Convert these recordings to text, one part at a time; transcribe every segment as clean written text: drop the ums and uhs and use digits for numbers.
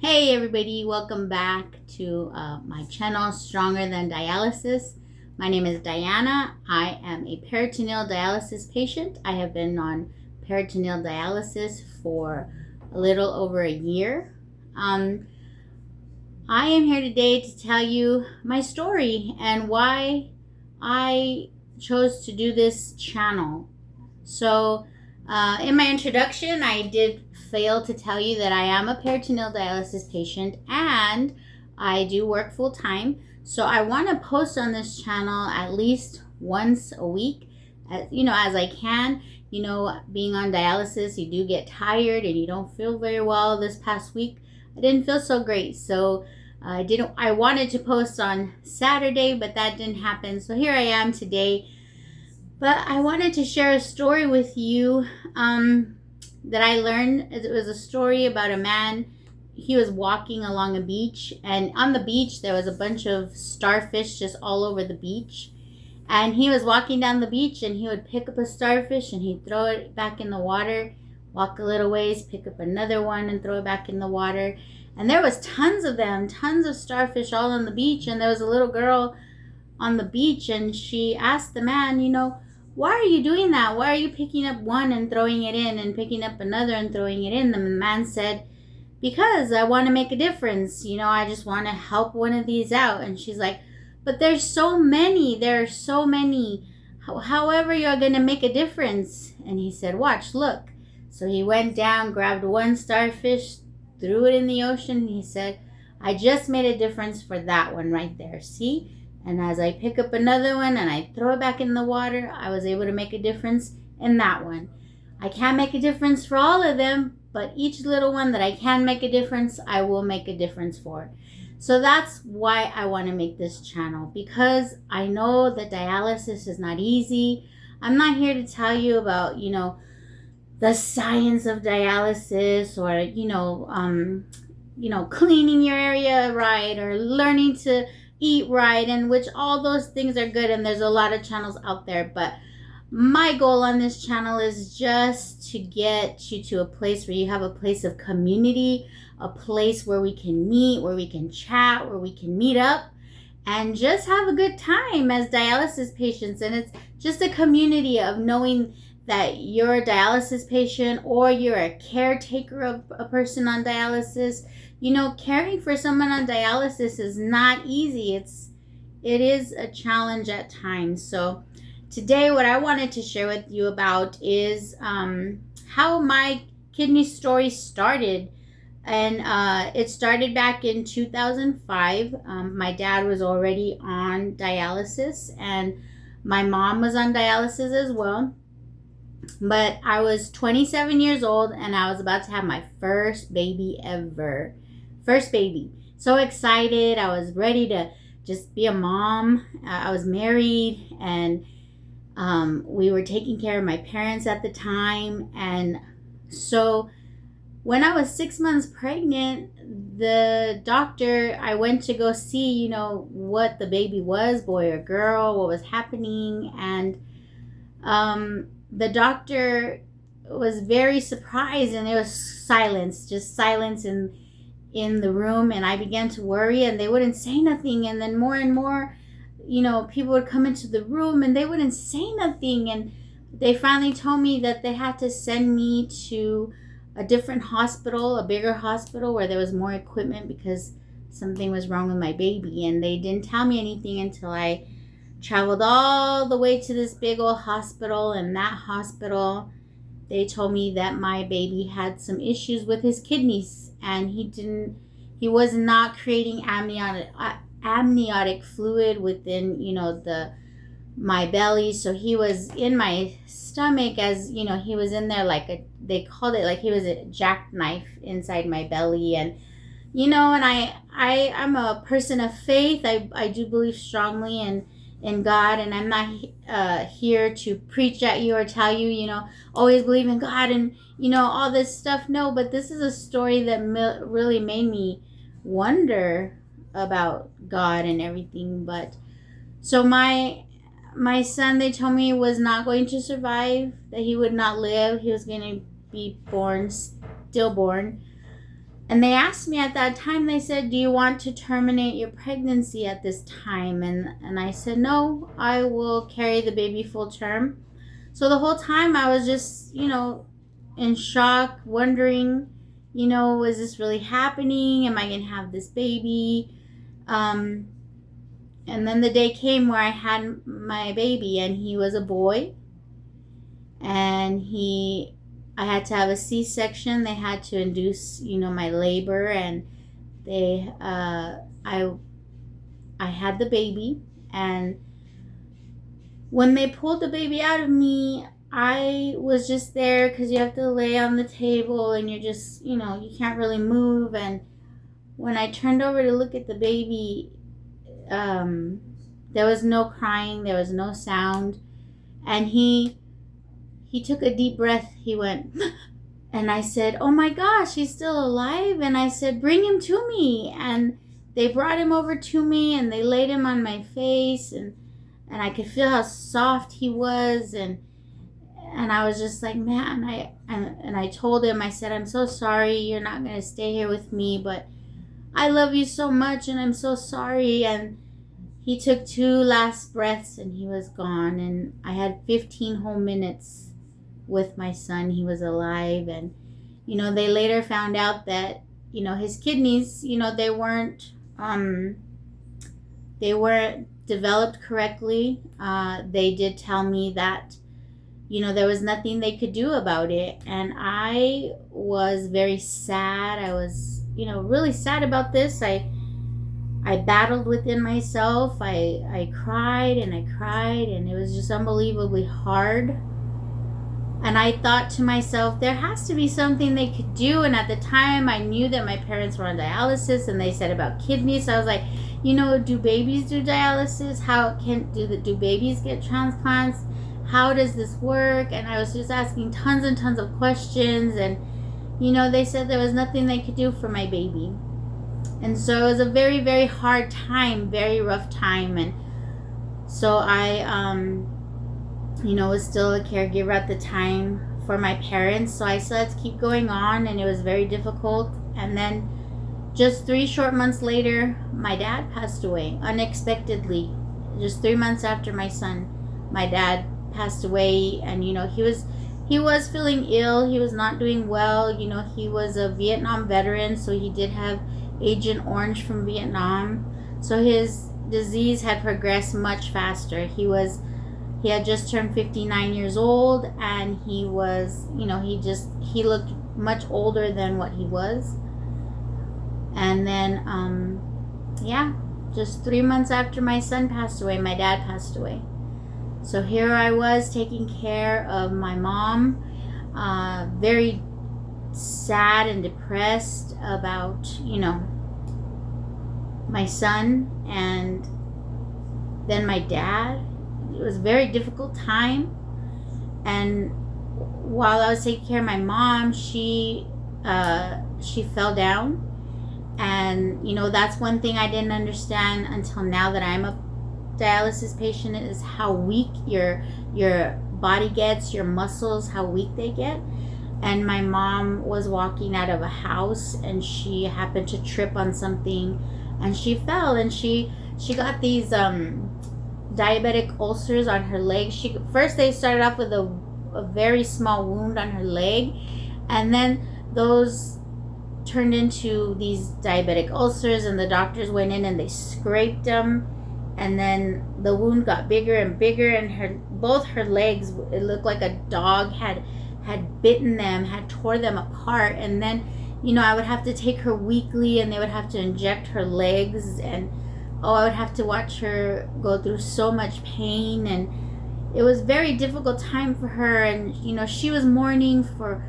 Hey everybody, welcome back to my channel, Stronger Than Dialysis. My name is Diana. I am a peritoneal dialysis patient. I have been on peritoneal dialysis for a little over a year. I am here today to tell you my story and why I chose to do this channel. So, in my introduction, I did fail to tell you that I am a peritoneal dialysis patient and I do work full time. So, I want to post on this channel at least once a week, as I can. Being on dialysis, you do get tired and you don't feel very well. This past week, I didn't feel so great. So, I wanted to post on Saturday, but that didn't happen. So, here I am today. But I wanted to share a story with you that I learned. It was a story about a man. He was walking along a beach, and on the beach there was a bunch of starfish just all over the beach. And he was walking down the beach, and he would pick up a starfish and he'd throw it back in the water, walk a little ways, pick up another one and throw it back in the water. And there was tons of them, tons of starfish all on the beach. And there was a little girl on the beach, and she asked the man, why are you doing that? Why are you picking up one and throwing it in and picking up another and throwing it in? The man said, because I want to make a difference. I just want to help one of these out. And she's like, but there's so many. There are so many. However, you're going to make a difference. And he said, watch, look. So he went down, grabbed one starfish, threw it in the ocean. And he said, I just made a difference for that one right there. See? And as I pick up another one and I throw it back in the water, I was able to make a difference in that one. I can't make a difference for all of them, but each little one that I can make a difference, I will make a difference for. So that's why I want to make this channel, because I know that dialysis is not easy. I'm not here to tell you about, the science of dialysis or, cleaning your area right or learning to eat right, and which all those things are good, and there's a lot of channels out there. But my goal on this channel is just to get you to a place where you have a place of community, a place where we can meet, where we can chat, where we can meet up and just have a good time as dialysis patients. And it's just a community of knowing that you're a dialysis patient or you're a caretaker of a person on dialysis. Caring for someone on dialysis is not easy. It is a challenge at times. So today what I wanted to share with you about is how my kidney story started. And it started back in 2005. My dad was already on dialysis and my mom was on dialysis as well. But I was 27 years old and I was about to have my first baby ever. First baby. So excited. I was ready to just be a mom. I was married and we were taking care of my parents at the time. And so when I was 6 months pregnant, the doctor, I went to go see, what the baby was, boy or girl, what was happening. And the doctor was very surprised, and there was silence, just silence in the room. And I began to worry, and they wouldn't say nothing. And then more and more, people would come into the room and they wouldn't say nothing. And they finally told me that they had to send me to a different hospital, a bigger hospital where there was more equipment because something was wrong with my baby. And they didn't tell me anything until I traveled all the way to this big old hospital. And that hospital, they told me that my baby had some issues with his kidneys, and he was not creating amniotic fluid within, my belly. So he was in my stomach as, he was in there they called it like he was a jackknife inside my belly. And, and I'm a person of faith. I do believe strongly in God, and I'm not here to preach at you or tell you, always believe in God and, all this stuff. No, but this is a story that really made me wonder about God and everything. But so my son, they told me, was not going to survive, that he would not live. He was going to be stillborn. And they asked me at that time, they said, do you want to terminate your pregnancy at this time? And I said, no, I will carry the baby full term. So the whole time I was just, in shock, wondering, is this really happening? Am I going to have this baby? And then the day came where I had my baby, and he was a boy. And I had to have a C-section. They had to induce, my labor, and I had the baby. And when they pulled the baby out of me, I was just there because you have to lay on the table and you're just, you can't really move. And when I turned over to look at the baby, there was no crying, there was no sound. And he took a deep breath. He went, and I said, oh my gosh, he's still alive. And I said, bring him to me. And they brought him over to me, and they laid him on my face, and I could feel how soft he was. And I was just like, man, I told him, I said, I'm so sorry you're not going to stay here with me, but I love you so much, and I'm so sorry. And he took 2 last breaths, and he was gone. And I had 15 whole minutes with my son. He was alive. And they later found out that his kidneys, they weren't developed correctly. They did tell me that there was nothing they could do about it. And I was very sad. I was really sad about this. I battled within myself. I cried and I cried, and it was just unbelievably hard. And I thought to myself, there has to be something they could do. And at the time, I knew that my parents were on dialysis, and they said about kidneys. So I was like, do babies do dialysis? Do babies get transplants? How does this work? And I was just asking tons and tons of questions. And, they said there was nothing they could do for my baby. And so it was a very, very hard time, very rough time. And so I, was still a caregiver at the time for my parents. So I still had to keep going on, and it was very difficult. And then just 3 short months later, my dad passed away unexpectedly. Just 3 months after my son, my dad passed away. And, he was feeling ill. He was not doing well. He was a Vietnam veteran, so he did have Agent Orange from Vietnam. So his disease had progressed much faster. He had just turned 59 years old, and he was, he looked much older than what he was. And then, just 3 months after my son passed away, my dad passed away. So here I was taking care of my mom, very sad and depressed about, my son, and then my dad. It was a very difficult time. And while I was taking care of my mom, she fell down. And that's one thing I didn't understand until now that I'm a dialysis patient, is how weak your body gets, your muscles, how weak they get. And my mom was walking out of a house, and she happened to trip on something, and she fell, and she got these diabetic ulcers on her leg. First they started off with a very small wound on her leg, and then those turned into these diabetic ulcers, and the doctors went in and they scraped them, and then the wound got bigger and bigger, and both her legs, it looked like a dog had bitten them, had tore them apart. And then I would have to take her weekly, and they would have to inject her legs, and I would have to watch her go through so much pain. And it was a very difficult time for her. And she was mourning for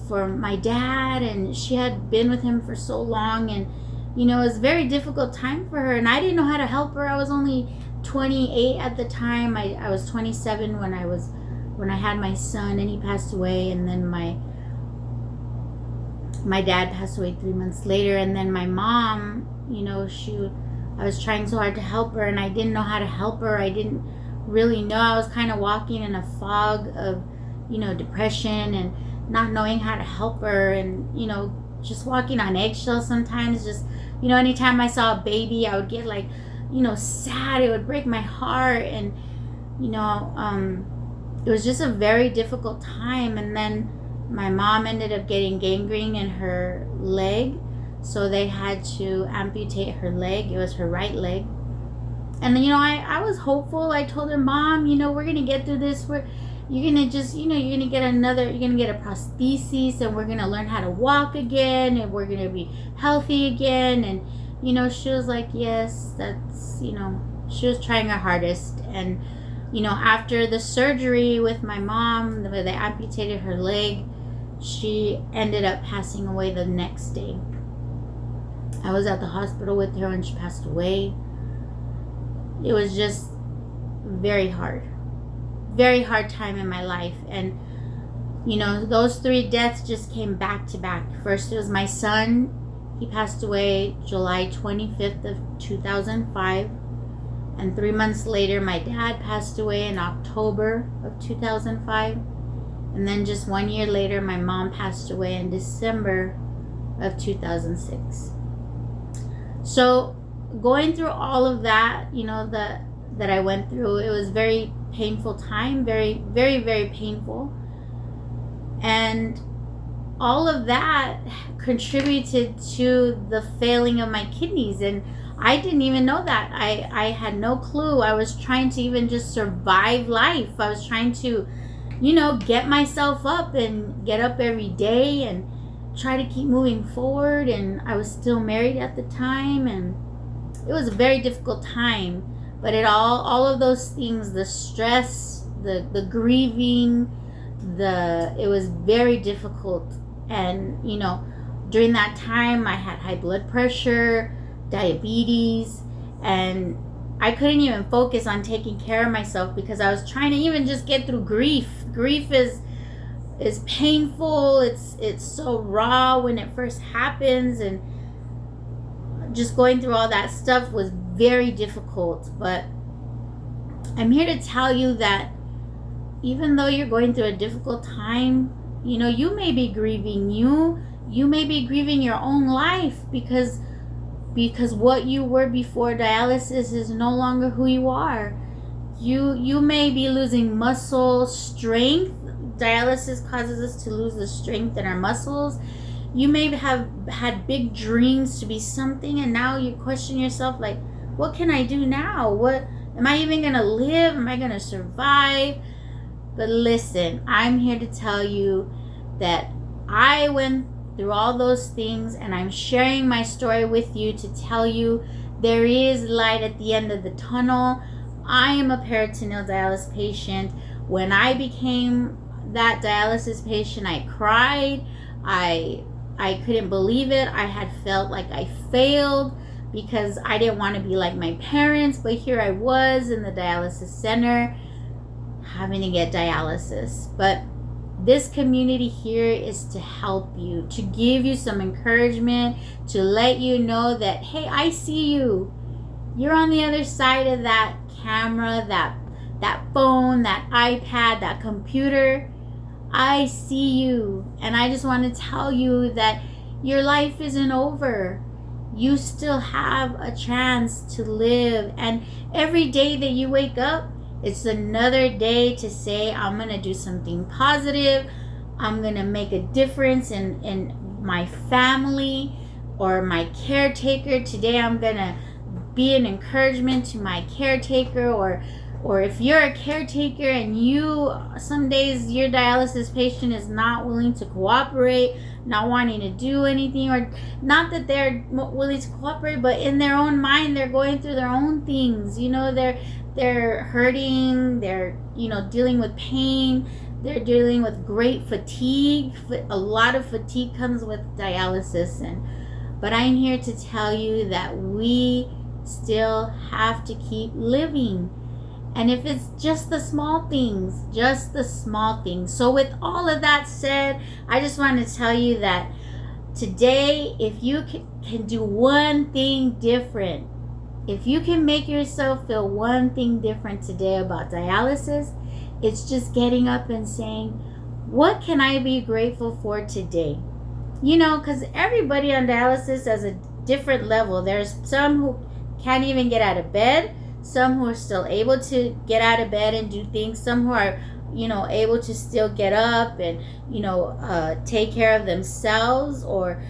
my dad, and she had been with him for so long, and it was a very difficult time for her. And I didn't know how to help her. I was only 28 at the time. I was 27 when I had my son, and he passed away. And then my dad passed away 3 months later. And then my mom, I was trying so hard to help her, and I didn't know how to help her. I didn't really know. I was kind of walking in a fog of, depression, and not knowing how to help her. And, just walking on eggshells sometimes. Just, anytime I saw a baby, I would get like, sad. It would break my heart. And, it was just a very difficult time. And then my mom ended up getting gangrene in her leg. So they had to amputate her leg. It was her right leg. And then, I was hopeful. I told her, Mom, we're going to get through this. You're going to just, you're going to get a prosthesis, and we're going to learn how to walk again, and we're going to be healthy again. And, she was like, yes, that's, she was trying her hardest. And, after the surgery with my mom, where they amputated her leg, she ended up passing away the next day. I was at the hospital with her when she passed away. It was just very hard time in my life. And those 3 deaths just came back to back. First, it was my son. He passed away July 25th of 2005, and 3 months later my dad passed away in October of 2005, and then just 1 year later my mom passed away in December of 2006. So going through all of that, that I went through, it was very painful time, very, very, very painful. And all of that contributed to the failing of my kidneys. And I didn't even know that. I had no clue. I was trying to even just survive life. I was trying to, get myself up and get up every day and try to keep moving forward. And I was still married at the time, and it was a very difficult time. But all of those things, the stress, the grieving, it was very difficult. And during that time I had high blood pressure, diabetes, and I couldn't even focus on taking care of myself because I was trying to even just get through grief. Grief is painful. It's so raw when it first happens, and just going through all that stuff was very difficult. But I'm here to tell you that even though you're going through a difficult time, you may be grieving. You may be grieving your own life because what you were before dialysis is no longer who you are. You may be losing muscle strength. Dialysis causes us to lose the strength in our muscles. You may have had big dreams to be something, and now you question yourself, like, what can I do now? What am I even gonna live? Am I gonna survive? But listen, I'm here to tell you that I went through all those things, and I'm sharing my story with you to tell you there is light at the end of the tunnel. I am a peritoneal dialysis patient. When I became that dialysis patient, I cried. I couldn't believe it. I had felt like I failed because I didn't want to be like my parents, but here I was in the dialysis center having to get dialysis. But this community here is to help you, to give you some encouragement, to let you know that, hey, I see you. You're on the other side of that camera, that phone, that iPad, that computer. I see you, and I just want to tell you that your life isn't over. You still have a chance to live, and every day that you wake up, it's another day to say, I'm going to do something positive. I'm going to make a difference in my family or my caretaker. Today I'm going to be an encouragement to my caretaker, or if you're a caretaker and some days your dialysis patient is not willing to cooperate, not wanting to do anything, or not that they're willing to cooperate, but in their own mind they're going through their own things. They're hurting, they're dealing with pain, they're dealing with great fatigue. A lot of fatigue comes with dialysis, but I'm here to tell you that we still have to keep living. And if it's just the small things, just the small things. So with all of that said, I just want to tell you that today, if you can do one thing different, if you can make yourself feel one thing different today about dialysis, it's just getting up and saying, what can I be grateful for today? because everybody on dialysis has a different level. There's some who can't even get out of bed, some who are still able to get out of bed and do things, some who are, able to still get up and, take care of themselves, or,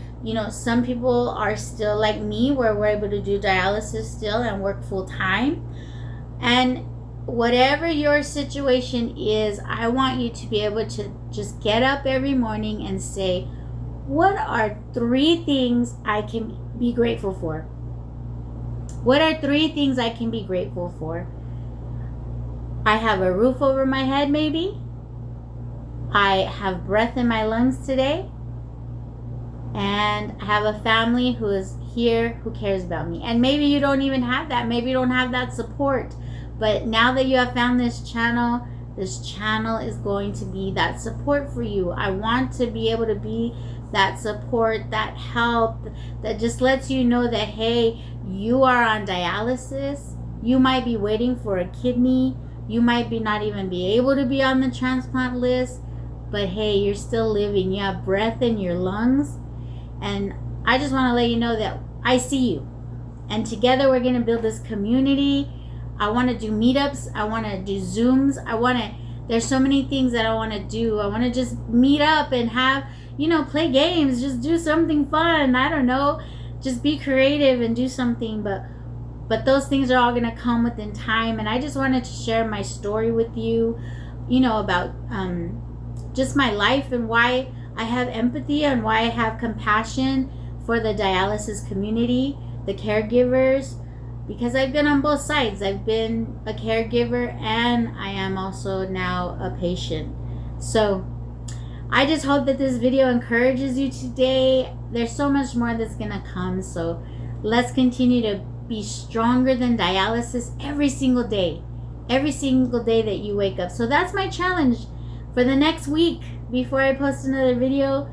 some people are still like me where we're able to do dialysis still and work full time. And whatever your situation is, I want you to be able to just get up every morning and say, what are 3 things I can be grateful for? What are 3 things I can be grateful for? I have a roof over my head, maybe. I have breath in my lungs today. And I have a family who is here who cares about me. And maybe you don't even have that. Maybe you don't have that support. But now that you have found this channel is going to be that support for you. I want to be able to be that support, that help, that just lets you know that, hey, you are on dialysis. You might be waiting for a kidney. You might not even be able to be on the transplant list. But hey, you're still living. You have breath in your lungs. And I just want to let you know that I see you. And together we're going to build this community. I want to do meetups. I want to do Zooms. There's so many things that I want to do. I want to just meet up and have, play games. Just do something fun. I don't know. Just be creative and do something. But those things are all going to come within time. And I just wanted to share my story with you, about just my life and why I have empathy and why I have compassion for the dialysis community, the caregivers, because I've been on both sides. I've been a caregiver and I am also now a patient. So I just hope that this video encourages you today. There's so much more that's going to come. So let's continue to be stronger than dialysis every single day that you wake up. So that's my challenge for the next week. Before I post another video,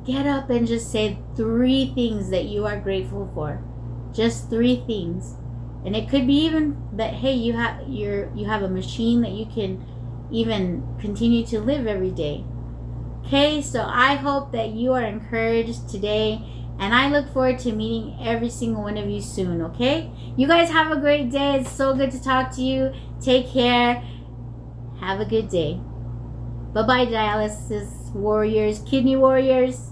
get up and just say 3 things that you are grateful for. Just 3 things. And it could be even that, hey, you have a machine that you can even continue to live every day. Okay, so I hope that you are encouraged today, and I look forward to meeting every single one of you soon, okay? You guys have a great day. It's so good to talk to you. Take care. Have a good day. Bye-bye, dialysis warriors, kidney warriors.